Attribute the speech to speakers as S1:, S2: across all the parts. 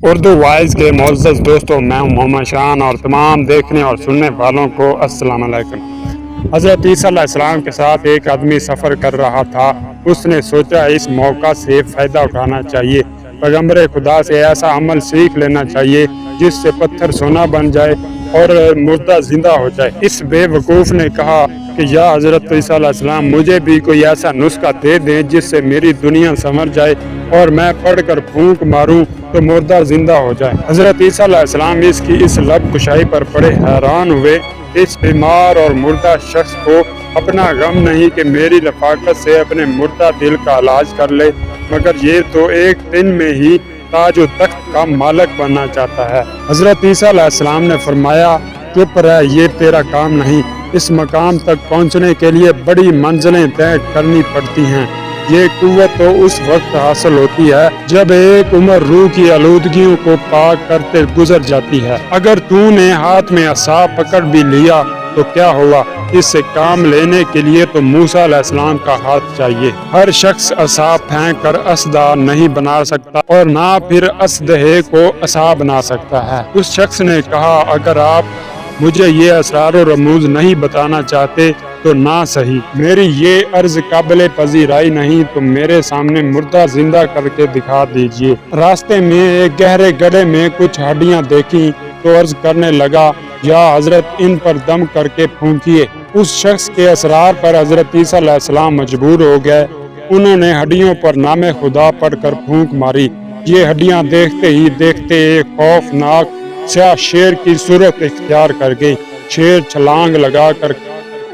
S1: Urdu wise کے معزز دوستوں، میں ہوں محمد شان اور تمام دیکھنے اور سننے والوں کو السلام علیکم۔ حضرت عیسیٰ علیہ السلام کے ساتھ ایک آدمی سفر کر رہا تھا۔ اس نے سوچا اس موقع سے فائدہ اٹھانا چاہیے، پیغمبر خدا سے ایسا عمل سیکھ لینا چاہیے جس سے پتھر سونا بن جائے اور مردہ زندہ ہو جائے۔ اس بے وقوف نے کہا کہ یا حضرت عیسیٰ علیہ السلام، مجھے بھی کوئی ایسا نسخہ دے دیں جس سے میری دنیا سنور جائے اور میں پڑھ کر پھونک ماروں تو مردہ زندہ ہو جائے۔ حضرت عیسیٰ علیہ السلام اس کی اس لب کشائی پر بڑے حیران ہوئے۔ اس بیمار اور مردہ شخص کو اپنا غم نہیں کہ میری رفاقت سے اپنے مردہ دل کا علاج کر لے، مگر یہ تو ایک دن میں ہی تاج و تخت کا مالک بننا چاہتا ہے۔ حضرت عیسیٰ علیہ السلام نے فرمایا، چپ رہ، یہ تیرا کام نہیں۔ اس مقام تک پہنچنے کے لیے بڑی منزلیں طے کرنی پڑتی ہیں۔ یہ قوت تو اس وقت حاصل ہوتی ہے جب ایک عمر روح کی آلودگیوں کو پاک کرتے گزر جاتی ہے۔ اگر تو نے ہاتھ میں عصا پکڑ بھی لیا تو کیا ہوا؟ اس سے کام لینے کے لیے تو موسیٰ علیہ السلام کا ہاتھ چاہیے۔ ہر شخص عصا پھینک کر اسدہ نہیں بنا سکتا اور نہ پھر اسدحے کو عصا بنا سکتا ہے۔ اس شخص نے کہا، اگر آپ مجھے یہ اسرار و رموز نہیں بتانا چاہتے تو نہ صحیح، میری یہ عرض قابل پذیرائی نہیں تو میرے سامنے مردہ زندہ کر کے دکھا دیجیے۔ راستے میں ایک گہرے گڑھے میں کچھ ہڈیاں دیکھیں تو عرض کرنے لگا، یا حضرت ان پر دم کر کے پھونکیے۔ اس شخص کے اسرار پر حضرت عیسیٰ علیہ السلام مجبور ہو گئے۔ انہوں نے ہڈیوں پر نام خدا پڑھ کر پھونک ماری۔ یہ ہڈیاں دیکھتے ہی دیکھتے ایک خوفناک سیاہ شیر کی صورت اختیار کر گئی۔ شیر چھلانگ لگا کر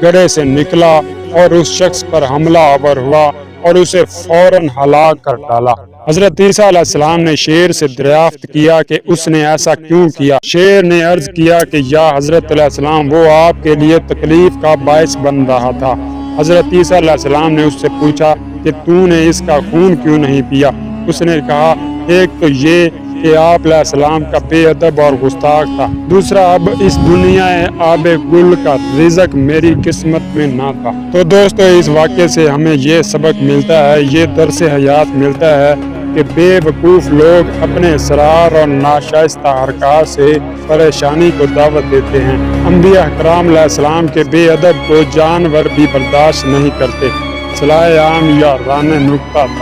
S1: گڑھے سے نکلا اور اس شخص پر حملہ آور ہوا اور اسے فوراً ہلاک کر ڈالا۔ حضرت عیسیٰ علیہ السلام نے شیر سے دریافت کیا کہ اس نے ایسا کیوں کیا۔ شیر نے عرض کیا کہ یا حضرت علیہ السلام، وہ آپ کے لیے تکلیف کا باعث بن رہا تھا۔ حضرت عیسیٰ علیہ السلام نے اس سے پوچھا کہ تو نے اس کا خون کیوں نہیں پیا؟ اس نے کہا، ایک تو یہ کہ آپ علیہ السلام کا بے ادب اور گستاخ تھا، دوسرا اب اس دنیا آب گل کا رزق میری قسمت میں نہ تھا۔ تو دوستو، اس واقعے سے ہمیں یہ سبق ملتا ہے، یہ درس حیات ملتا ہے کہ بے وقوف لوگ اپنے اسرار اور ناشائستہ حرکات سے پریشانی کو دعوت دیتے ہیں۔ انبیاء کرام علیہ السلام کے بے ادب کو جانور بھی برداشت نہیں کرتے۔ صلاح عام یا ران نکتہ تھا۔